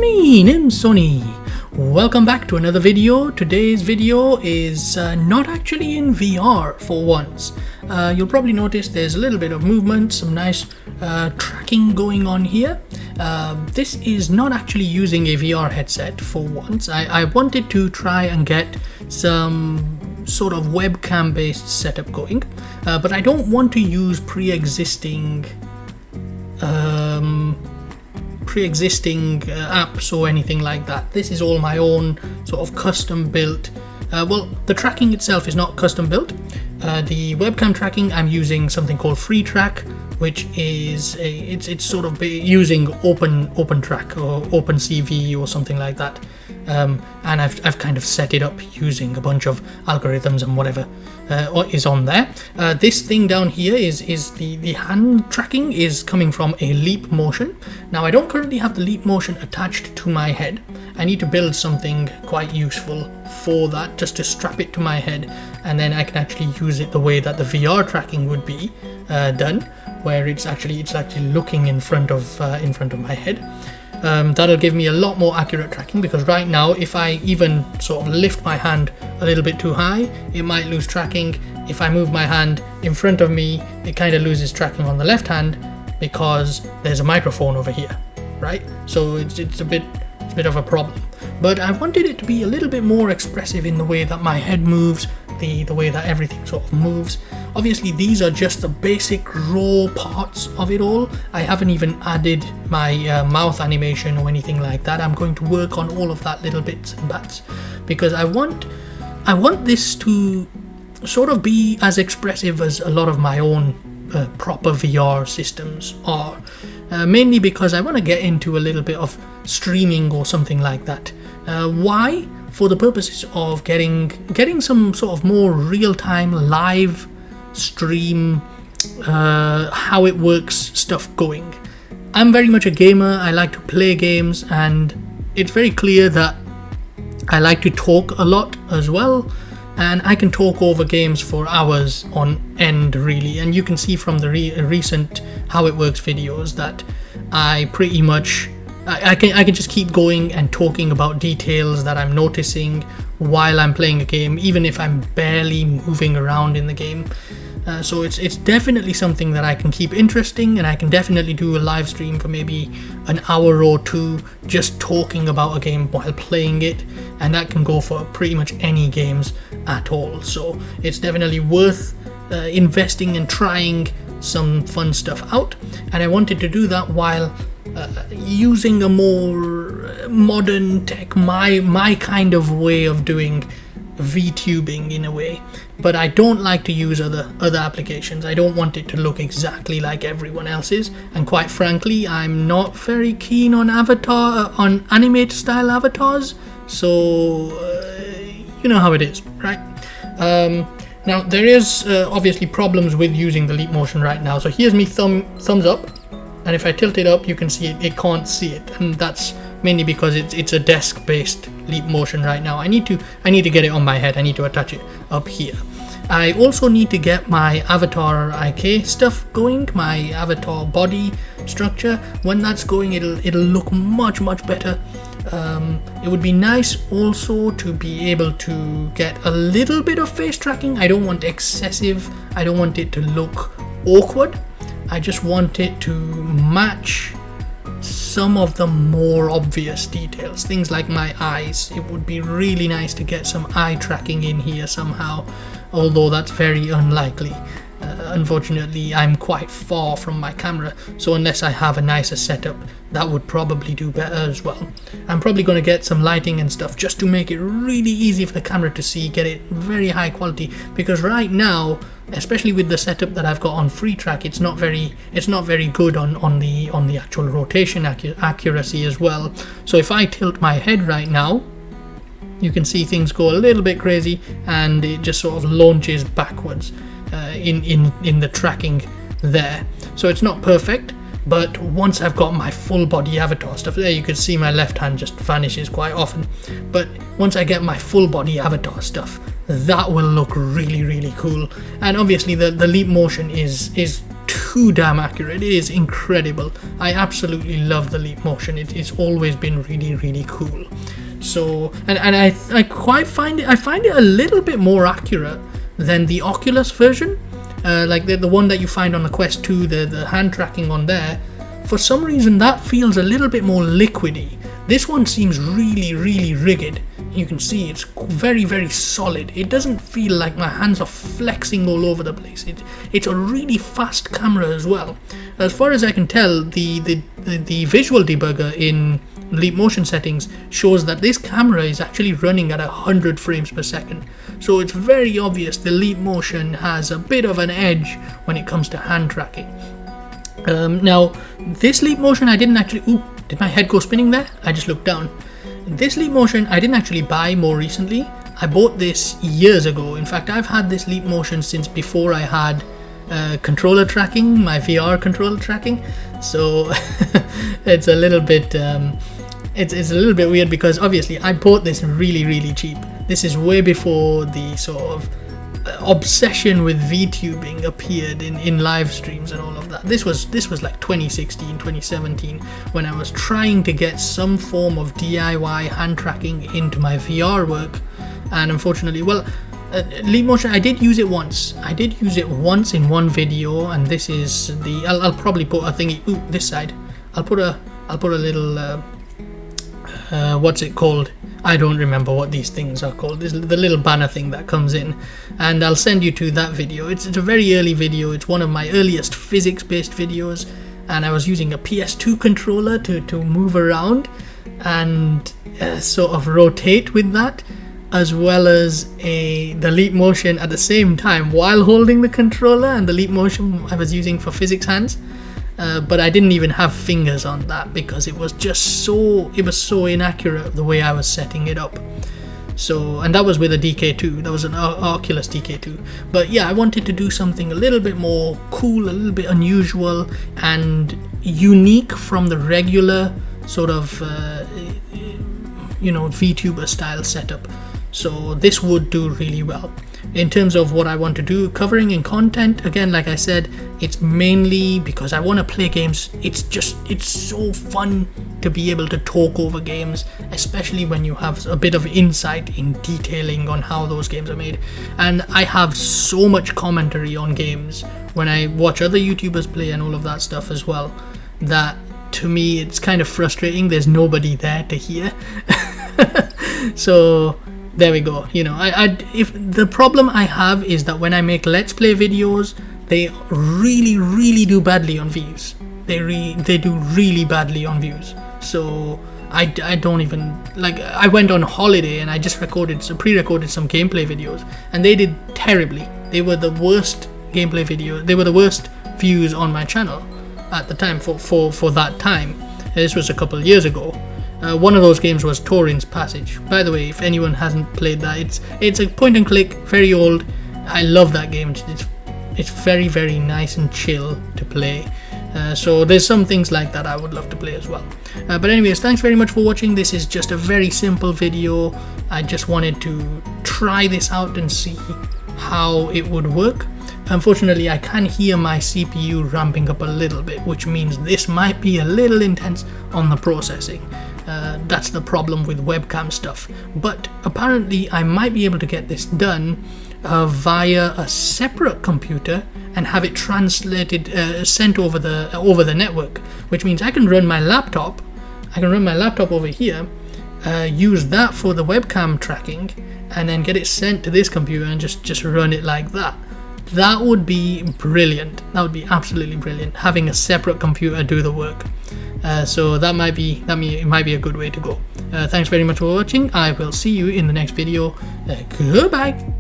me, NIMSO. Welcome back to another video. Today's video is not actually in VR for once. You'll probably notice there's a little bit of movement, some nice tracking going on here. This is not actually using a VR headset for once. I wanted to try and get some sort of webcam based setup going, but I don't want to use pre-existing apps or anything like that. This is all my own sort of custom built. Well, the tracking itself is not custom built. The webcam tracking, I'm using something called FreeTrack, which is it's sort of using OpenTrack or OpenCV or something like that. And I've kind of set it up using a bunch of algorithms and whatever is on there. This thing down here is the hand tracking is coming from a Leap Motion. Now I don't currently have the Leap Motion attached to my head. I need to build something quite useful for that, just to strap it to my head, and then I can actually use it the way that the VR tracking would be done, where it's actually looking in front of my head. That'll give me a lot more accurate tracking, because right now if I even sort of lift my hand a little bit too high, it might lose tracking. If I move my hand in front of me, it kind of loses tracking on the left hand because there's a microphone over here, right? So it's a bit of a problem. But I wanted it to be a little bit more expressive in the way that my head moves, the way that everything sort of moves. Obviously these are just the basic raw parts of it all. I haven't even added my mouth animation or anything like that. I'm going to work on all of that little bits and bats, because I want this to sort of be as expressive as a lot of my own proper VR systems are. Mainly because I want to get into a little bit of streaming or something like that. Why? For the purposes of getting some sort of more real-time live stream how it works stuff going. I'm very much a gamer. I like to play games, and it's very clear that I like to talk a lot as well, and I can talk over games for hours on end really. And you can see from the recent How It Works videos that I pretty much I can just keep going and talking about details that I'm noticing while I'm playing a game, even if I'm barely moving around in the game. So it's definitely something that I can keep interesting, and I can definitely do a live stream for maybe an hour or two just talking about a game while playing it, and that can go for pretty much any games at all. So it's definitely worth investing and trying some fun stuff out, and I wanted to do that while using a more modern tech, my kind of way of doing VTubing in a way. But I don't like to use other applications. I don't want it to look exactly like everyone else's, and quite frankly I'm not very keen on animate style avatars, so you know how it is, right? Now there is obviously problems with using the Leap Motion right now. So here's me thumbs up, and if I tilt it up you can see it can't see it, and that's mainly because it's a desk based Leap Motion right now. I need to get it on my head. I need to attach it up here. I also need to get my avatar IK stuff going, my avatar body structure. When that's going, it'll look much better. It would be nice also to be able to get a little bit of face tracking. I don't want excessive. I don't want it to look awkward. I just want it to match some of the more obvious details, things like my eyes. It would be really nice to get some eye tracking in here somehow, although that's very unlikely. Unfortunately, I'm quite far from my camera, so unless I have a nicer setup, that would probably do better as well. I'm probably going to get some lighting and stuff just to make it really easy for the camera to see, get it very high quality, because right now, especially with the setup that I've got on FreeTrack, it's not very good on the actual rotation accuracy as well. So if I tilt my head right now, you can see things go a little bit crazy, and it just sort of launches backwards in the tracking there. So it's not perfect, but once I've got my full body avatar stuff there, you can see my left hand just vanishes quite often, but once I get my full body avatar stuff, that will look really cool. And obviously the Leap Motion is too damn accurate. It is incredible. I absolutely love the leap motion. It's always been really, really cool. So, and I quite find it a little bit more accurate than the Oculus version, like the one that you find on the Quest 2, the hand tracking on there. For some reason that feels a little bit more liquidy. This one seems really, really rigid. You can see it's very, very solid. It doesn't feel like my hands are flexing all over the place. It's a really fast camera as well. As far as I can tell, the visual debugger in Leap Motion settings shows that this camera is actually running at 100 frames per second. So it's very obvious the Leap Motion has a bit of an edge when it comes to hand tracking. Now, this Leap Motion I didn't actually... Ooh, did my head go spinning there? I just looked down. This Leap Motion I didn't actually buy more recently. I bought this years ago. In fact, I've had this Leap Motion since before I had controller tracking, my VR controller tracking. So it's a little bit it's a little bit weird because obviously I bought this really, really cheap. This is way before the sort of obsession with VTubing appeared in live streams and all of that. This was like 2016, 2017 when I was trying to get some form of DIY hand tracking into my VR work, and unfortunately, well, Leap Motion, I did use it once. I did use it once in one video, and this is the I'll probably put a thingy. Ooh, this side. I'll put a little what's it called? I don't remember what these things are called. This is the little banner thing that comes in, and I'll send you to that video. It's a very early video. It's one of my earliest physics-based videos, and I was using a PS2 controller to move around and sort of rotate with that, as well as the Leap Motion at the same time while holding the controller, and the Leap Motion I was using for physics hands. But I didn't even have fingers on that because it was just so inaccurate the way I was setting it up. So, and that was with a DK2, that was an Oculus DK2. But yeah, I wanted to do something a little bit more cool, a little bit unusual and unique from the regular sort of VTuber style setup. So this would do really well. In terms of what I want to do, covering in content, again, like I said, it's mainly because I want to play games. It's so fun to be able to talk over games, especially when you have a bit of insight in detailing on how those games are made. And I have so much commentary on games when I watch other YouTubers play and all of that stuff as well, that to me it's kind of frustrating. There's nobody there to hear. So there we go. If the problem I have is that when I make Let's Play videos, they really, really do badly on views. They do really badly on views. So I don't even, like, I went on holiday and I just pre-recorded some gameplay videos, and they did terribly. They were the worst gameplay videos. They were the worst views on my channel at the time for that time. This was a couple of years ago. One of those games was Turin's Passage. By the way, if anyone hasn't played that, it's a point and click, very old. I love that game. It's very, very nice and chill to play. So there's some things like that I would love to play as well. But anyways, thanks very much for watching. This is just a very simple video. I just wanted to try this out and see how it would work. Unfortunately, I can hear my CPU ramping up a little bit, which means this might be a little intense on the processing. That's the problem with webcam stuff. But apparently I might be able to get this done via a separate computer and have it translated, sent over the network, which means I can run my laptop. Over here, use that for the webcam tracking, and then get it sent to this computer and just run it like that. That would be brilliant. That would be absolutely brilliant, having a separate computer do the work. So that might be a good way to go. Thanks very much for watching. I will see you in the next video. Goodbye.